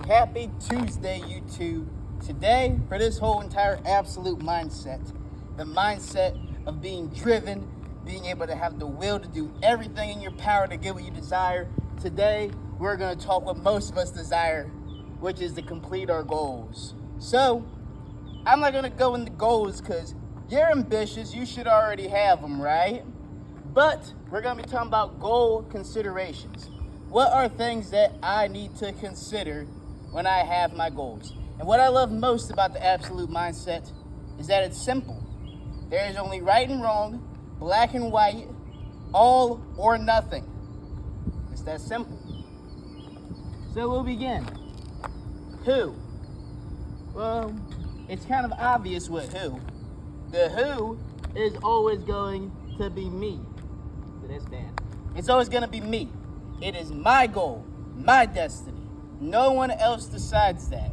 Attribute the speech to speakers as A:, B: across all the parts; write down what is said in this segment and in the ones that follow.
A: Happy Tuesday, YouTube. Today, for this whole entire absolute mindset, the mindset of being driven, being able to have the will to do everything in your power to get what you desire. Today, we're going to talk what most of us desire, which is to complete our goals. So, I'm not going to go into goals because you're ambitious. You should already have them, right? But we're going to be talking about goal considerations. What are things that I need to consider when I have my goals? And what I love most about the absolute mindset is that it's simple. There is only right and wrong, black and white, all or nothing. It's that simple. So we'll begin. Who? Well, it's kind of obvious with who. The who is always going to be me. So that's bad. It's always going to be me. It is my goal, my destiny. No one else decides that.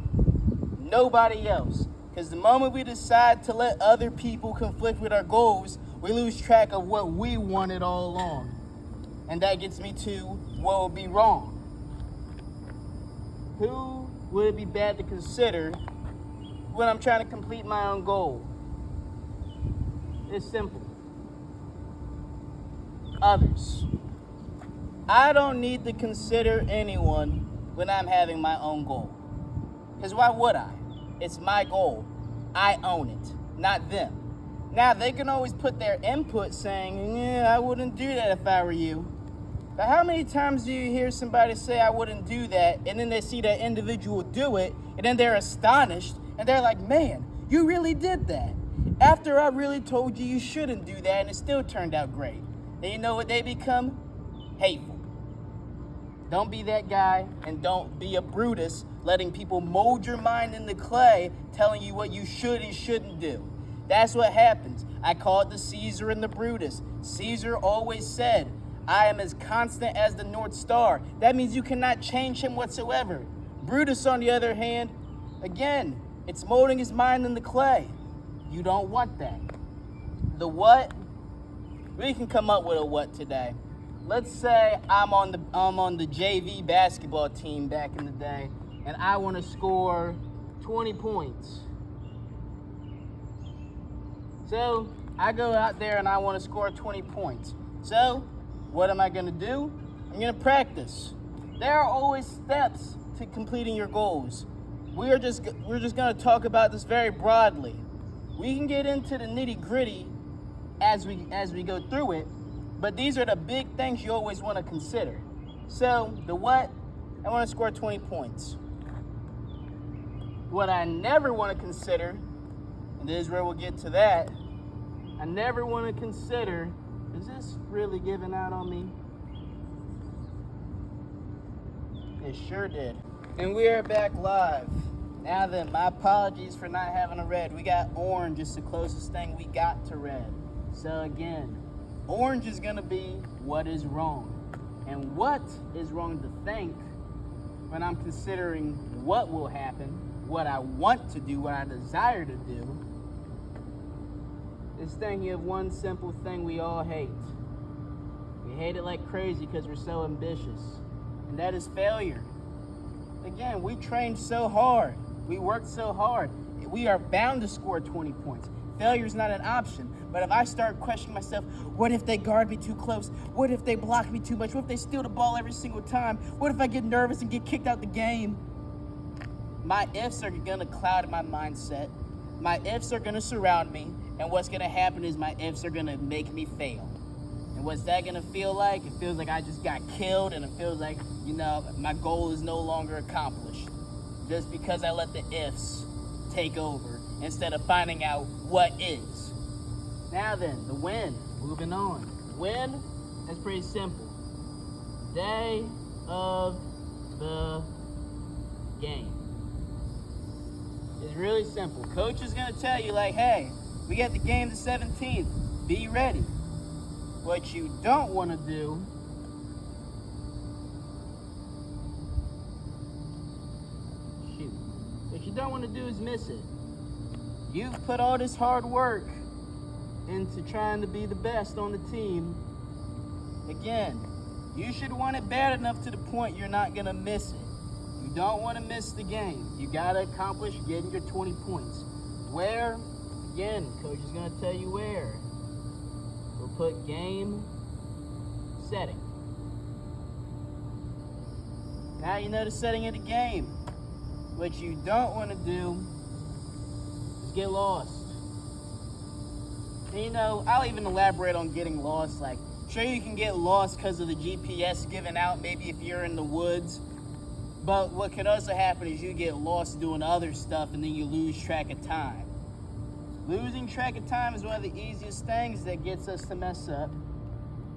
A: Nobody else. Because the moment we decide to let other people conflict with our goals, we lose track of what we wanted all along. And that gets me to what would be wrong. Who would it be bad to consider when I'm trying to complete my own goal? It's simple. Others. I don't need to consider anyone when I'm having my own goal. Because why would I? It's my goal. I own it, not them. Now, they can always put their input saying, yeah, I wouldn't do that if I were you. But how many times do you hear somebody say, I wouldn't do that, and then they see that individual do it, and then they're astonished, and they're like, man, you really did that. After I really told you you shouldn't do that, and it still turned out great. Then you know what they become? Hateful. Don't be that guy, and don't be a Brutus letting people mold your mind into clay, telling you what you should and shouldn't do. That's what happens. I call it the Caesar and the Brutus. Caesar always said, I am as constant as the North Star. That means you cannot change him whatsoever. Brutus, on the other hand, again, it's molding his mind into clay. You don't want that. The what? We can come up with a what today. Let's say I'm on the JV basketball team back in the day, and I want to score 20 points. So I go out there and I want to score 20 points. So what am I going to do? I'm going to practice. There are always steps to completing your goals. We're just going to talk about this very broadly. We can get into the nitty-gritty as we go through it. But these are the big things you always want to consider. So, the what? I want to score 20 points. What I never want to consider, and this is where we'll get to that, I never want to consider, is this really giving out on me? It sure did. And we are back live. Now then, my apologies for not having a red. We got orange, is the closest thing we got to red. So again, orange is going to be what is wrong. And what is wrong to think when I'm considering what will happen, what I want to do, what I desire to do, is thinking of one simple thing we all hate. We hate it like crazy because we're so ambitious. And that is failure. Again, we trained so hard. We worked so hard. We are bound to score 20 points. Failure is not an option. But if I start questioning myself, what if they guard me too close? What if they block me too much? What if they steal the ball every single time? What if I get nervous and get kicked out the game? My ifs are going to cloud my mindset. My ifs are going to surround me. And what's going to happen is my ifs are going to make me fail. And what's that going to feel like? It feels like I just got killed, and it feels like, my goal is no longer accomplished. Just because I let the ifs take over instead of finding out what is. Now then, the win. Moving on. Win, that's pretty simple. Day of the game. It's really simple. Coach is going to tell you, like, hey, we got the game the 17th. Be ready. What you don't want to do what you don't want to do is miss it. You've put all this hard work into trying to be the best on the team. Again, you should want it bad enough to the point you're not going to miss it. You don't want to miss the game. You got to accomplish getting your 20 points. Where? Again, coach is going to tell you where. We'll put game setting. Now you know the setting of the game. What you don't want to do is get lost. And you know, I'll even elaborate on getting lost. Like, sure, you can get lost because of the GPS giving out, maybe if you're in the woods. But what could also happen is you get lost doing other stuff and then you lose track of time. Losing track of time is one of the easiest things that gets us to mess up.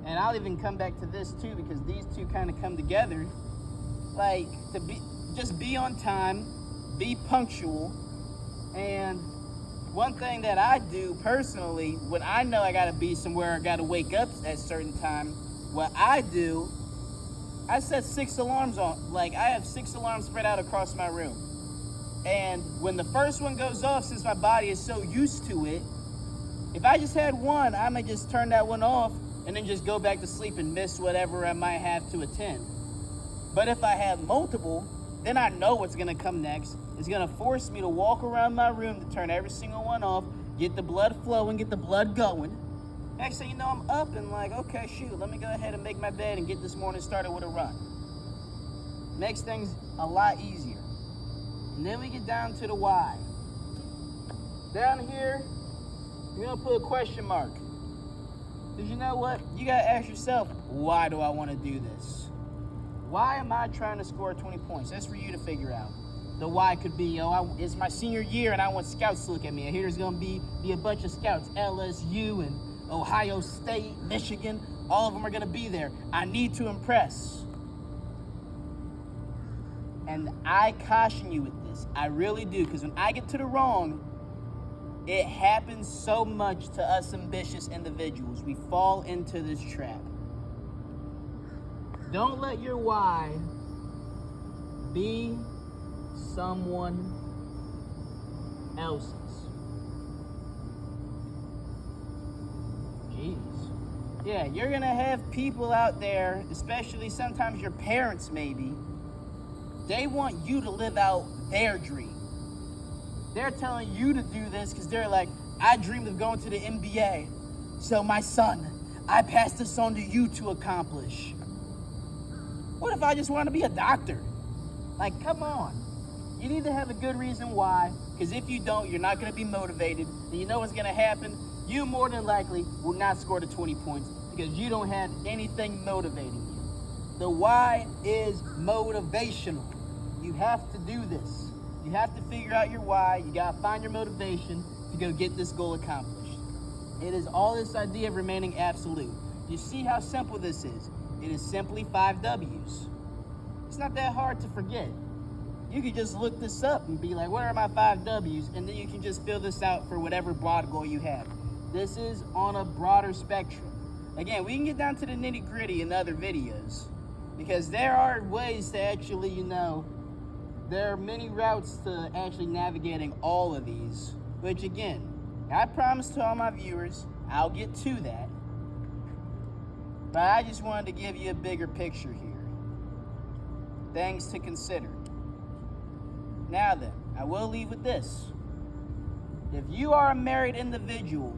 A: And I'll even come back to this too, because these two kind of come together. Like, just be on time, be punctual. And one thing that I do personally, when I know I gotta be somewhere, I gotta wake up at a certain time, what I do, I set 6 alarms on. Like, I have 6 alarms spread out across my room. And when the first one goes off, since my body is so used to it, if I just had one, I might just turn that one off and then just go back to sleep and miss whatever I might have to attend. But if I have multiple, then I know what's gonna come next. It's gonna force me to walk around my room to turn every single one off, get the blood flowing, get the blood going. Next thing you know, I'm up and like, okay, shoot, let me go ahead and make my bed and get this morning started with a run. Makes things a lot easier. And then we get down to the why. Down here, you're gonna put a question mark. Because you know what? You gotta ask yourself, why do I wanna do this? Why am I trying to score 20 points? That's for you to figure out. The why could be, it's my senior year and I want scouts to look at me. And here's gonna be a bunch of scouts, LSU and Ohio State, Michigan, all of them are gonna be there. I need to impress. And I caution you with this, I really do, because when I get to the wrong, it happens so much to us ambitious individuals. We fall into this trap. Don't let your why be someone else's. Jeez. Yeah, you're gonna have people out there, especially sometimes your parents maybe, they want you to live out their dream. They're telling you to do this because they're like, I dreamed of going to the NBA. So my son, I pass this on to you to accomplish. What if I just want to be a doctor? Like, come on. You need to have a good reason why, because if you don't, you're not going to be motivated. And you know what's going to happen? You more than likely will not score the 20 points because you don't have anything motivating you. The why is motivational. You have to do this. You have to figure out your why. You got to find your motivation to go get this goal accomplished. It is all this idea of remaining absolute. You see how simple this is? It is simply 5 W's. It's not that hard to forget. You can just look this up and be like, what are my 5 W's? And then you can just fill this out for whatever broad goal you have. This is on a broader spectrum. Again, we can get down to the nitty gritty in other videos because there are ways to actually, there are many routes to actually navigating all of these, which again, I promise to all my viewers, I'll get to that. But I just wanted to give you a bigger picture here. Things to consider. Now then, I will leave with this. If you are a married individual,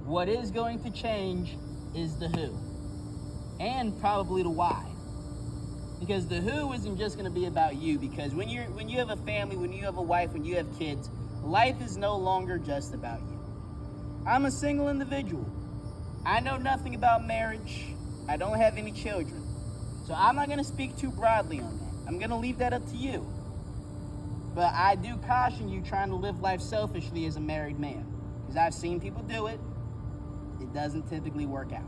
A: what is going to change is the who. And probably the why. Because the who isn't just going to be about you. Because when you have a family, when you have a wife, when you have kids, life is no longer just about you. I'm a single individual. I know nothing about marriage. I don't have any children. So I'm not going to speak too broadly on that. I'm going to leave that up to you. But I do caution you trying to live life selfishly as a married man. Because I've seen people do it. It doesn't typically work out.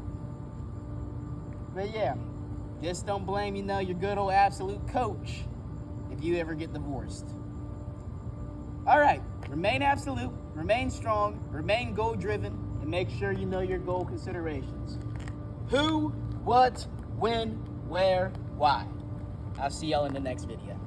A: But yeah, just don't blame, your good old absolute coach if you ever get divorced. All right, remain absolute, remain strong, remain goal-driven, and make sure you know your goal considerations. Who, what, when, where, why. I'll see y'all in the next video.